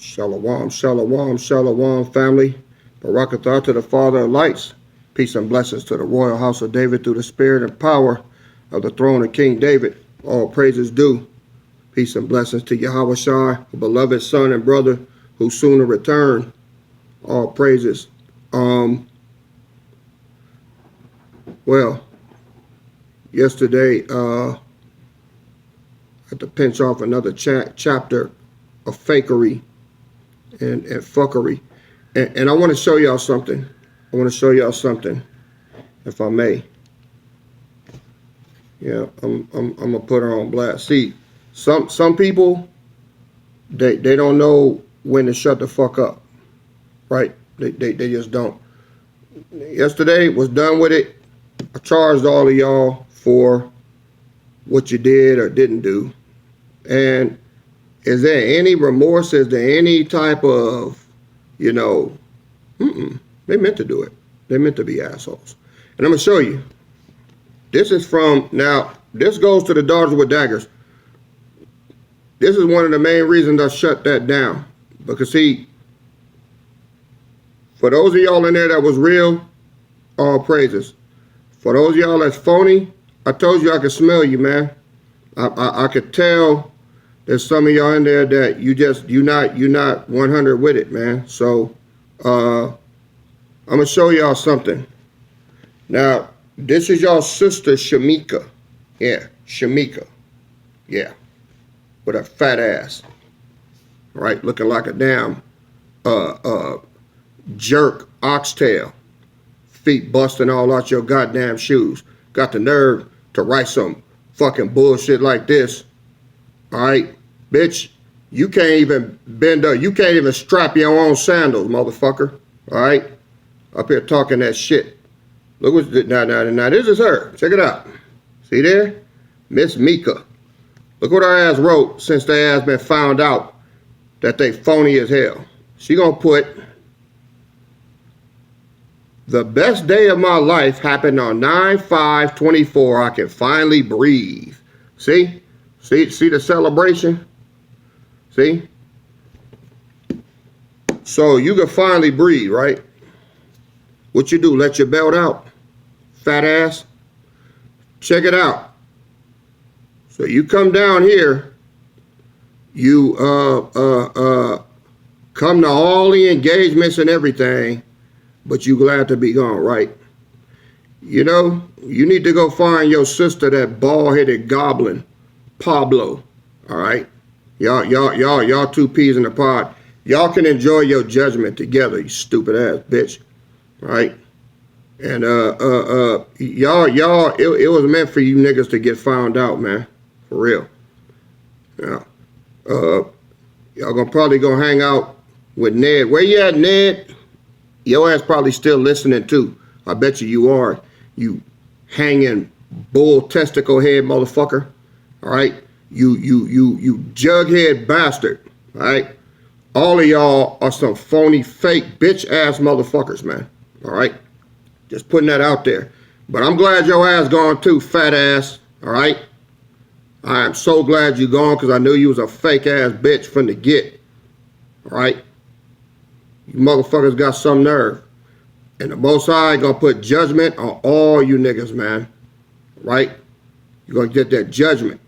Shalom, shalom, shalom, family. Barakatah to the Father of lights. Peace and blessings to the royal house of David through the spirit and power of the throne of King David. All praises due. Peace and blessings to Yahweh Shai, a beloved son and brother who soon to return. All praises. Well, yesterday, I had to pinch off another chapter of fakery and fuckery. And I want to show y'all something. I want to show y'all something, if I may. Yeah, I'm gonna put her on blast. See, some people, they don't know when to shut the fuck up, right? They just don't. Yesterday was done with it. I charged all of y'all for what you did or didn't do. And is there any remorse? Is there any type of, they meant to do it. They meant to be assholes. And I'm going to show you. This is from, now, this goes to the Daughters with Daggers. This is one of the main reasons I shut that down. Because, see, for those of y'all in there that was real, all praises. For those of y'all that's phony, I told you I could smell you, man. I could tell there's some of y'all in there that you're not 100 with it, man. So I'm gonna show y'all something. Now, this is y'all sister Shamika. Yeah, Shamika. Yeah. With a fat ass. Right? Looking like a damn jerk oxtail. Feet busting all out your goddamn shoes. Got the nerve to write some fucking bullshit like this. Alright? Bitch, you can't even bend up. You can't even strap your own sandals, motherfucker. Alright? Up here talking that shit. Look what's now this is her. Check it out. See there? Miss Mika. Look what her ass wrote since their ass been found out that they phony as hell. She gonna put, the best day of my life happened on 9/5/24. I can finally breathe. See? See the celebration? See? So you can finally breathe, right? What you do? Let your belt out? Fat ass? Check it out. So you come down here, you come to all the engagements and everything, but you glad to be gone, right? You know, you need to go find your sister, that bald-headed goblin, Pablo. All right? Y'all two peas in a pod. Y'all can enjoy your judgment together, you stupid ass bitch. All right? And y'all, it was meant for you niggas to get found out, man. For real. Now, y'all probably gonna hang out with Ned. Where you at, Ned? Your ass probably still listening too. I bet you are. You hanging bull testicle head motherfucker. All right? You jughead bastard. All right? All of y'all are some phony, fake, bitch ass motherfuckers, man. All right? Just putting that out there. But I'm glad your ass gone too, fat ass. All right? I am so glad you gone, because I knew you was a fake ass bitch from the get. All right? You motherfuckers got some nerve. And the Most High gonna put judgment on all you niggas, man. Right? You're gonna get that judgment.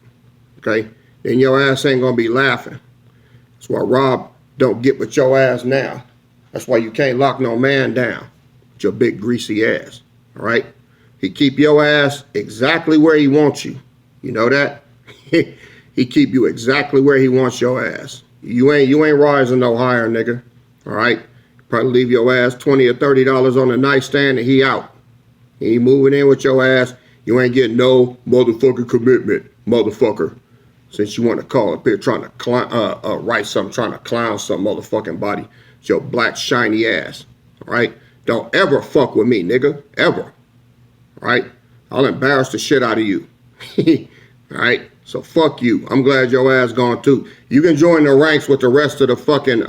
Okay? Then your ass ain't gonna be laughing. That's why Rob don't get with your ass now. That's why you can't lock no man down with your big greasy ass. All right? He keep your ass exactly where he wants you. You know that? He keep you exactly where he wants your ass. You ain't rising no higher, nigga. All right? Probably leave your ass $20 or $30 on the nightstand and he out. He ain't moving in with your ass. You ain't getting no motherfucking commitment, motherfucker. Since you want to call up here trying to write something, trying to clown some motherfucking body. It's your black shiny ass. All right? Don't ever fuck with me, nigga. Ever. All right? I'll embarrass the shit out of you. All right? So fuck you. I'm glad your ass gone too. You can join the ranks with the rest of the fucking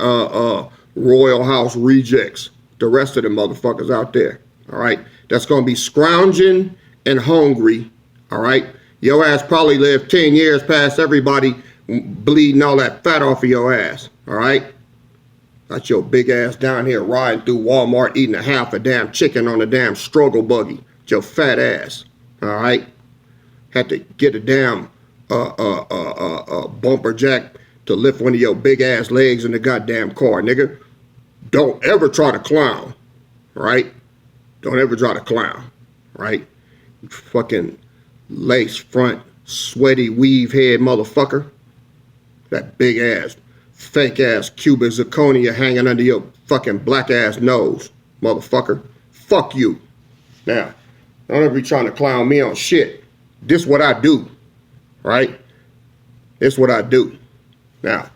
Royal House rejects. The rest of the motherfuckers out there. All right? That's going to be scrounging and hungry. All right? Your ass probably lived 10 years past everybody bleeding all that fat off of your ass. All right? Got your big ass down here riding through Walmart eating a half a damn chicken on a damn struggle buggy. Your fat ass. All right. Had to get a damn bumper jack to lift one of your big ass legs in the goddamn car, nigga. Don't ever try to clown. Right? Don't ever try to clown. Right? You fucking lace front, sweaty weave head motherfucker. That big ass, fake ass Cuban zirconia hanging under your fucking black ass nose, motherfucker. Fuck you. Now, don't ever be trying to clown me on shit. This what I do, right? This what I do. Now,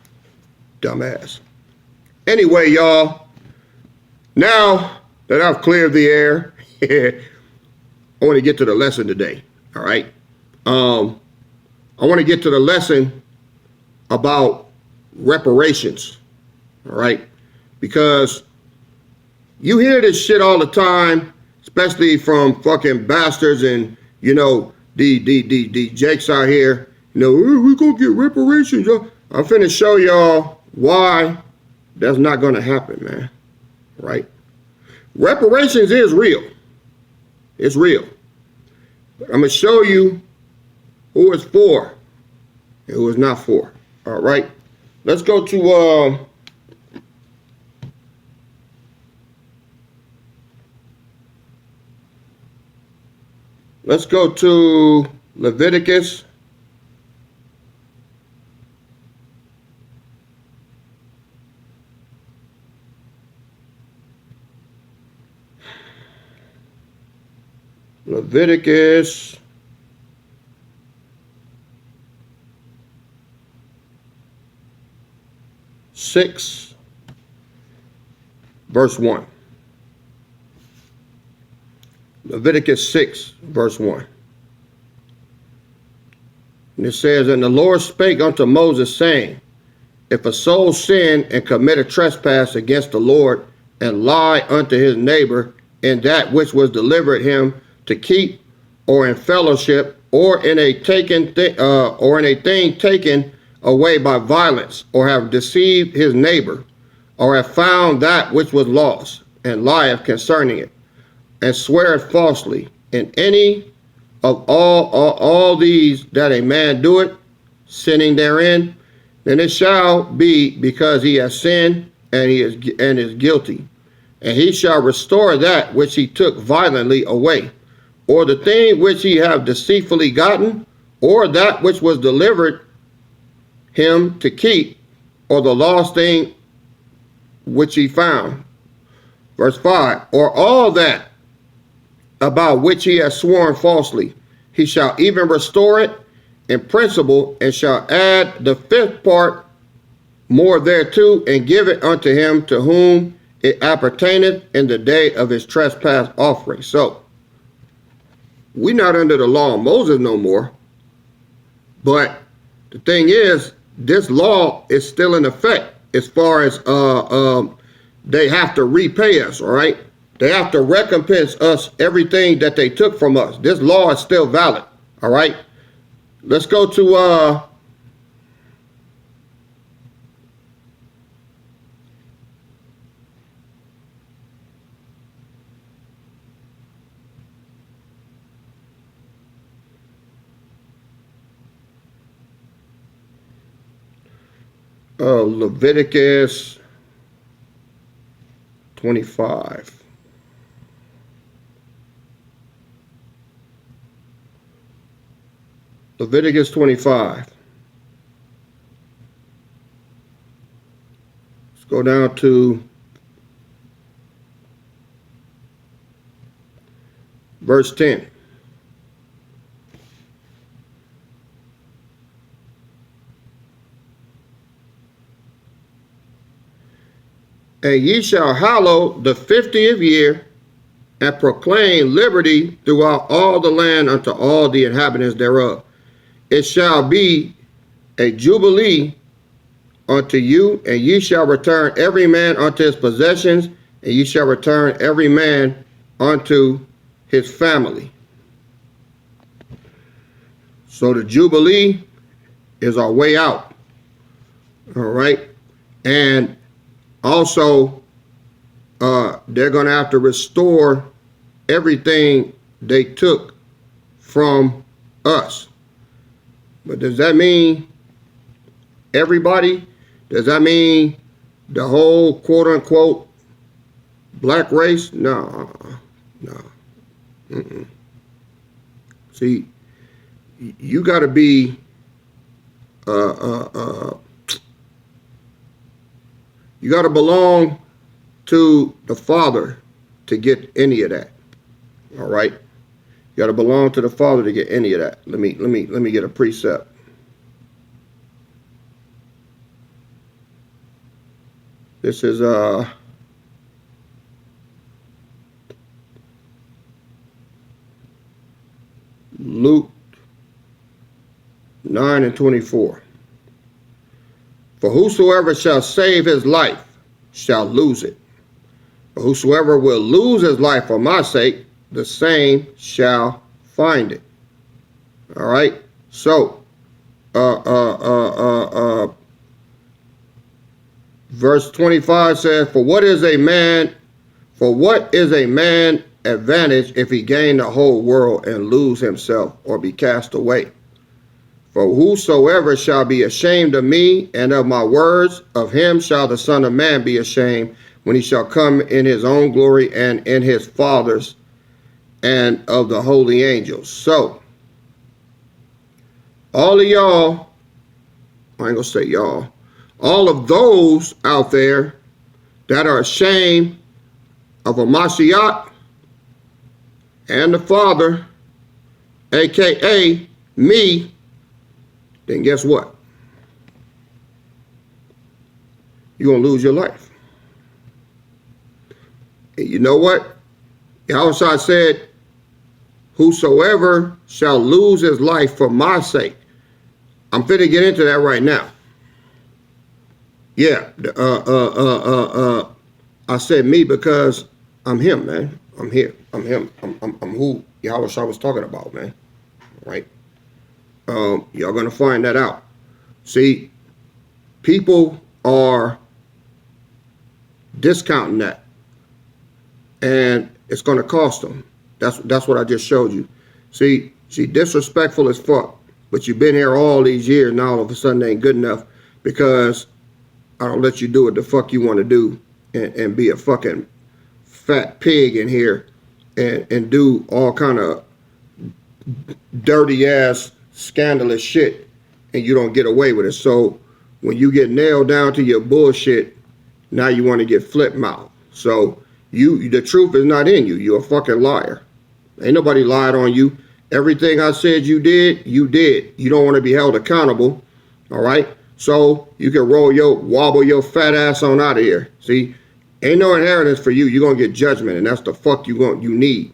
dumbass. Anyway, y'all, now that I've cleared the air, I want to get to the lesson today, all right? I want to get to the lesson about reparations, all right? Because you hear this shit all the time, especially from fucking bastards and, you know, the jakes out here. You know, we're going to get reparations. I'm finna show y'all why that's not going to happen, man, right? Reparations is real. It's real. But I'm going to show you who it's for and who it's not for. All right, let's go to Leviticus. Leviticus 6, verse 1. Leviticus 6, verse 1. And it says, And the Lord spake unto Moses, saying, If a soul sin and commit a trespass against the Lord, and lie unto his neighbor in that which was delivered him to keep, or in fellowship, or in a thing taken away by violence, or have deceived his neighbor, or have found that which was lost, and lieth concerning it, and sweareth falsely, in any of all these that a man do it, sinning therein, then it shall be because he has sinned and is guilty, and he shall restore that which he took violently away, or the thing which he have deceitfully gotten, or that which was delivered him to keep, or the lost thing which he found. Verse 5, or all that about which he has sworn falsely, he shall even restore it in principle, and shall add the fifth part more thereto, and give it unto him to whom it appertaineth in the day of his trespass offering. So, we're not under the law of Moses no more, but the thing is, this law is still in effect as far as they have to repay us, all right? They have to recompense us everything that they took from us. This law is still valid, all right? Let's go to Leviticus 25. Leviticus 25. Let's go down to verse 10. And ye shall hallow the 50th year, and proclaim liberty throughout all the land unto all the inhabitants thereof. It shall be a jubilee unto you, and ye shall return every man unto his possessions, and ye shall return every man unto his family. So the jubilee is our way out. All right. And Also, they're going to have to restore everything they took from us. But does that mean everybody? Does that mean the whole quote unquote black race? No. Mm-mm. See, you got to be you got to belong to the Father to get any of that. All right, you got to belong to the Father to get any of that. Let me get a precept. This is Luke 9:24. For whosoever shall save his life shall lose it. But whosoever will lose his life for my sake, the same shall find it. All right. So, verse 25 says, For what is a man advantage if he gain the whole world and lose himself or be cast away? For whosoever shall be ashamed of me and of my words, of him shall the Son of Man be ashamed when he shall come in his own glory and in his Father's and of the holy angels. So, all of y'all, I ain't gonna say y'all, all of those out there that are ashamed of a Mashiach and the Father, aka me, then guess what? You're going to lose your life. And you know what? Yahushua said, whosoever shall lose his life for my sake. I'm finna get into that right now. Yeah. I said me because I'm him, man. I'm here. I'm him. I'm who Yahushua was talking about, man. Right? Y'all gonna find that out. See, people are discounting that, and it's gonna cost them. That's what I just showed you. See, disrespectful as fuck, but you've been here all these years. Now all of a sudden they ain't good enough because I don't let you do what the fuck you want to do and be a fucking fat pig in here and do all kind of dirty ass scandalous shit, and you don't get away with it. So when you get nailed down to your bullshit, now you want to get flip mouth. So the truth is not in you. You're a fucking liar. Ain't nobody lied on you. Everything I said you did, you did. You don't want to be held accountable. All right. So you can wobble your fat ass on out of here. See, ain't no inheritance for you. You're gonna get judgment, and that's the fuck you need.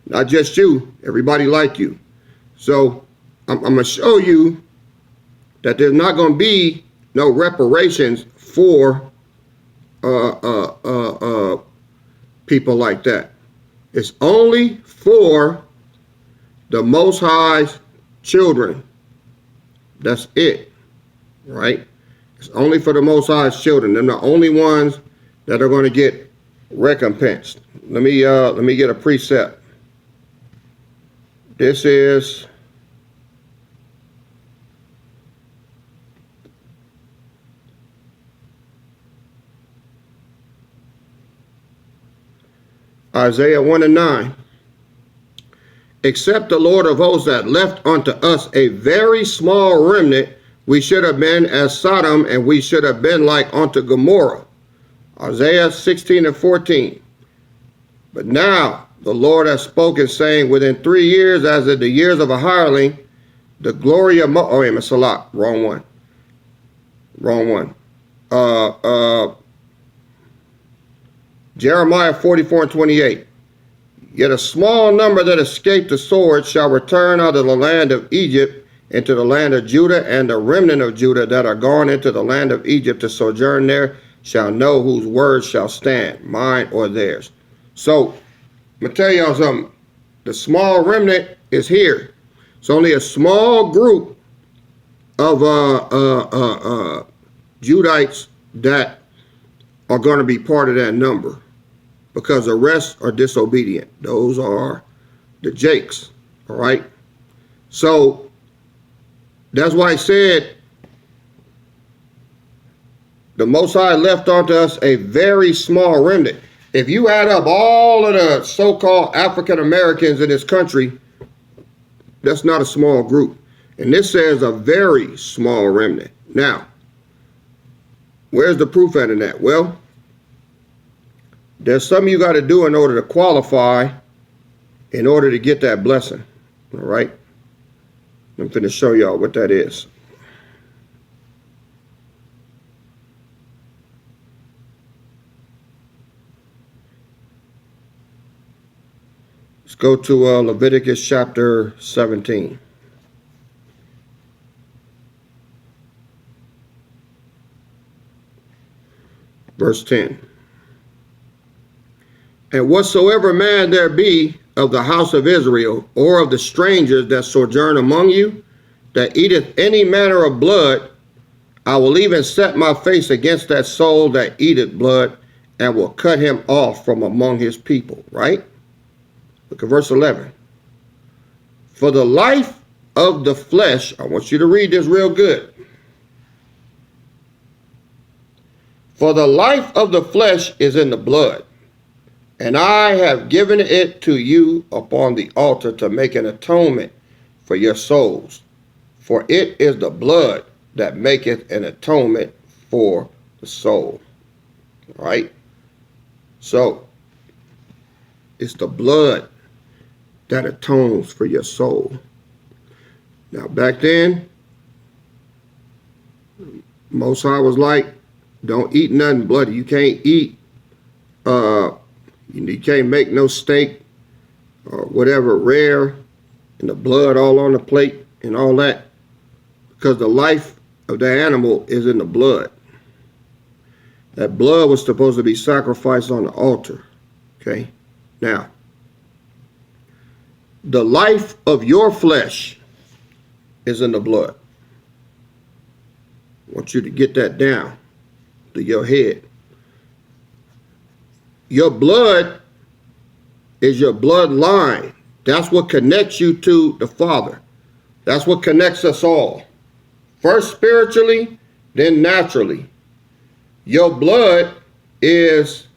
Not just you, everybody like you. So I'm going to show you that there's not going to be no reparations for people like that. It's only for the Most High's children. That's it, right? It's only for the Most High's children. They're the only ones that are going to get recompensed. Let me get a precept. This is Isaiah 1:9. Except the Lord of hosts that left unto us a very small remnant, we should have been as Sodom, and we should have been like unto Gomorrah. Isaiah 16:14. But now the Lord has spoken, saying, within 3 years, as in the years of a hireling, the glory of Salah. Wrong one. Jeremiah 44:28. Yet a small number that escaped the sword shall return out of the land of Egypt into the land of Judah, and the remnant of Judah that are gone into the land of Egypt to sojourn there shall know whose words shall stand, mine or theirs. So, I'm going to tell y'all something. The small remnant is here. It's only a small group of Judites that are going to be part of that number, because the rest are disobedient. Those are the Jakes, all right? So that's why I said the Most High left unto us a very small remnant. If you add up all of the so-called African Americans in this country, that's not a small group. And this says a very small remnant. Now, where's the proof at in that? Well, there's something you got to do in order to qualify, in order to get that blessing. All right? I'm going to show y'all what that is. Let's go to Leviticus chapter 17. Verse 10. And whatsoever man there be of the house of Israel, or of the strangers that sojourn among you, that eateth any manner of blood, I will even set my face against that soul that eateth blood, and will cut him off from among his people. Right? Look at verse 11. For the life of the flesh, I want you to read this real good. For the life of the flesh is in the blood, and I have given it to you upon the altar to make an atonement for your souls. For it is the blood that maketh an atonement for the soul. All right? So, it's the blood that atones for your soul. Now, back then, Most High was like, don't eat nothing bloody. You can't eat, you can't make no steak or whatever rare, and the blood all on the plate and all that, because the life of the animal is in the blood. That blood was supposed to be sacrificed on the altar. Okay? Now, the life of your flesh is in the blood. I want you to get that down to your head. Your blood is your bloodline. That's what connects you to the Father. That's what connects us all. First spiritually, then naturally. Your blood is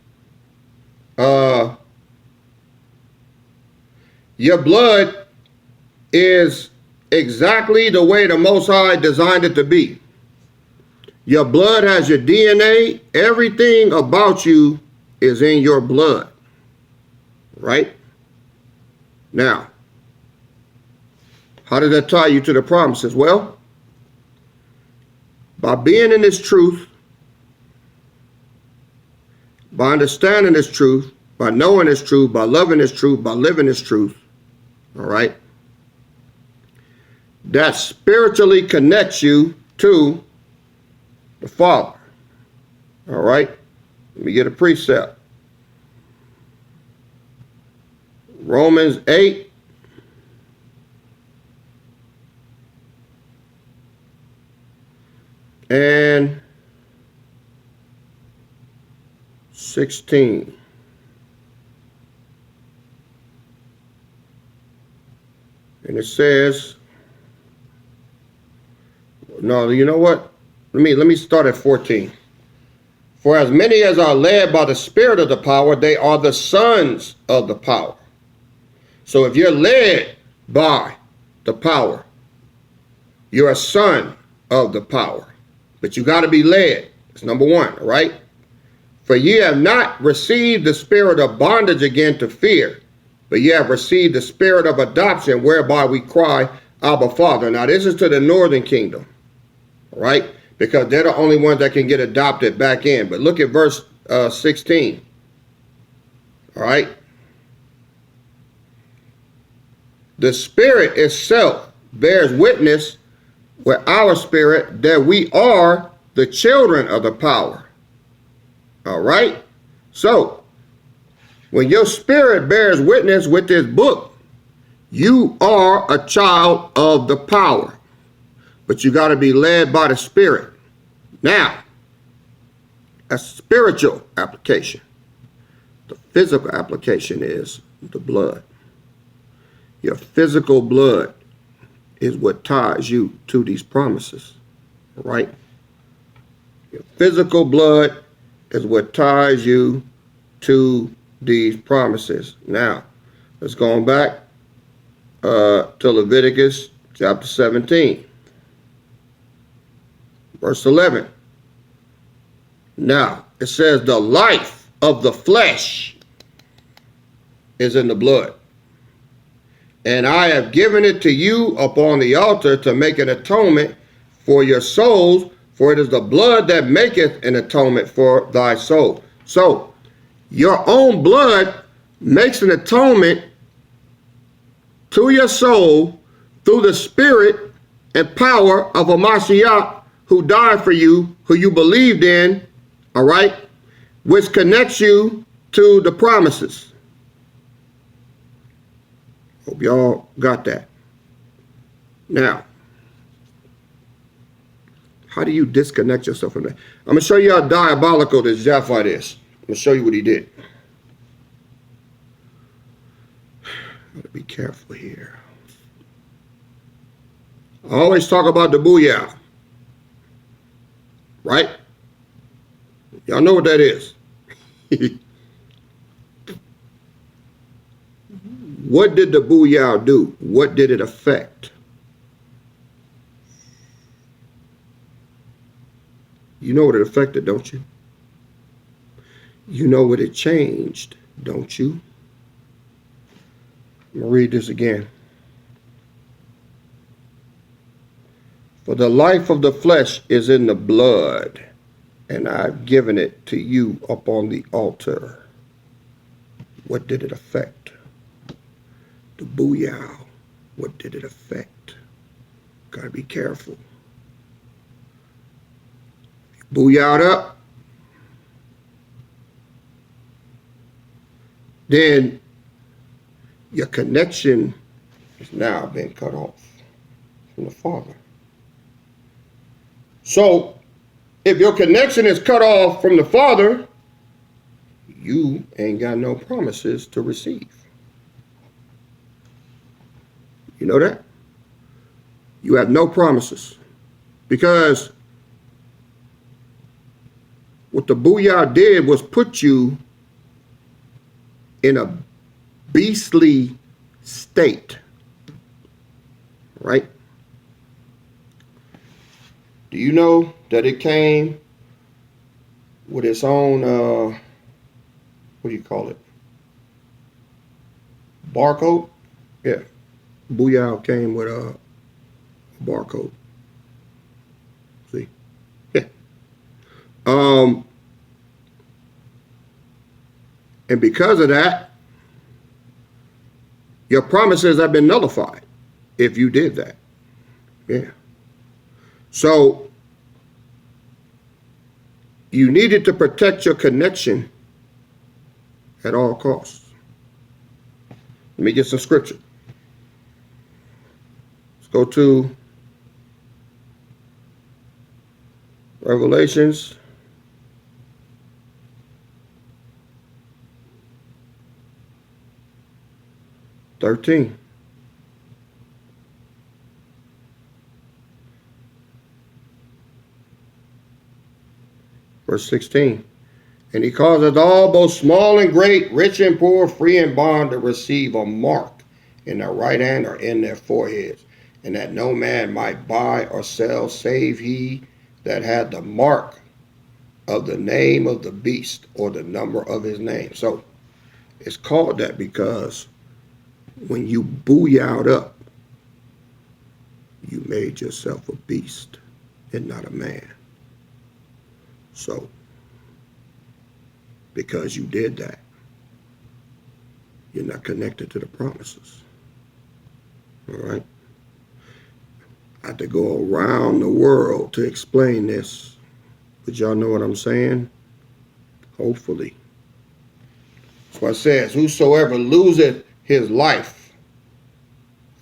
exactly the way the Most High designed it to be. Your blood has your DNA. Everything about you is in your blood. Right? Now, how does that tie you to the promises? Well, by being in this truth, by understanding this truth, by knowing this truth, by loving this truth, by living this truth, all right, that spiritually connects you to the Father. All right? Let me get a precept. Romans 8. And 16. And it says, no, you know what? Let me start at 14. For as many as are led by the Spirit of the power, they are the sons of the power. So if you're led by the power, you're a son of the power. But you got to be led. It's number one, all right? For ye have not received the spirit of bondage again to fear, but ye have received the spirit of adoption, whereby we cry, Abba, Father. Now this is to the northern kingdom, all right? Because they're the only ones that can get adopted back in. But look at verse 16. All right. The Spirit itself bears witness with our spirit that we are the children of the power. All right. So when your spirit bears witness with this book, you are a child of the power. But you got to be led by the Spirit. Now, That's spiritual application. The physical application is the blood. Your physical blood is what ties you to these promises, right? Your physical blood is what ties you to these promises. Now, let's go on back to Leviticus chapter 17, verse 11. Now, it says the life of the flesh is in the blood. And I have given it to you upon the altar to make an atonement for your souls, for it is the blood that maketh an atonement for thy soul. So, your own blood makes an atonement to your soul through the spirit and power of a Mashiach who died for you, who you believed in, all right, which connects you to the promises. Hope y'all got that. Now, how do you disconnect yourself from that? I'm going to show you how diabolical this Japhet is. I'm going to show you what he did. Gotta be careful here. I always talk about the booyah, right? Y'all know what that is. What did the booyah do? What did it affect? You know what it affected, don't you? You know what it changed, don't you? I'm going to read this again. For the life of the flesh is in the blood, and I've given it to you upon the altar. What did it affect? The booyah. What did it affect? Gotta be careful. Booyah'd up, then your connection has now been cut off from the Father. So, if your connection is cut off from the Father, you ain't got no promises to receive. You know that? You have no promises. Because what the booyah did was put you in a beastly state. Right? Do you know that it came with its own, what do you call it? Barcode? Yeah. Booyah came with a barcode. See? Yeah. And because of that, your promises have been nullified if you did that. Yeah. So, you needed to protect your connection at all costs. Let me get some scripture. Let's go to Revelations. (13). Verse 16. And he causeth all, both small and great, rich and poor, free and bond, to receive a mark in their right hand or in their foreheads, and that no man might buy or sell save he that had the mark of the name of the beast or the number of his name. So it's called that because when you booyah'd up, you made yourself a beast and not a man. So, because you did that, you're not connected to the promises. All right? I have to go around the world to explain this, but y'all know what I'm saying? Hopefully. That's why it says, whosoever loseth his life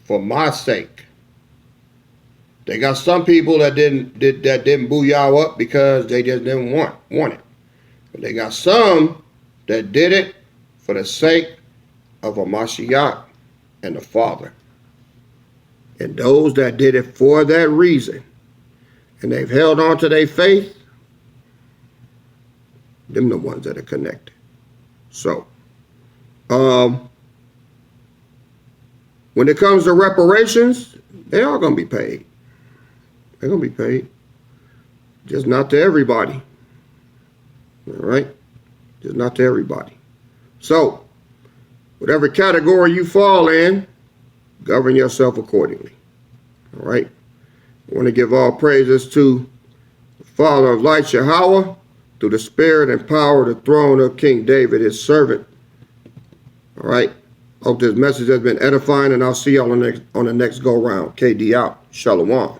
for my sake. They got some people that didn't booyah up because they just didn't want it. But they got some that did it for the sake of a Mashiach and the Father. And those that did it for that reason, and they've held on to their faith, them the ones that are connected. So, when it comes to reparations, they are going to be paid. They're going to be paid. Just not to everybody. All right? Just not to everybody. So, whatever category you fall in, govern yourself accordingly. All right? I want to give all praises to the Father of lights, Yahweh, through the spirit and power of the throne of King David, his servant. All right? Hope this message has been edifying, and I'll see y'all on the next go round. KD out. Shalom.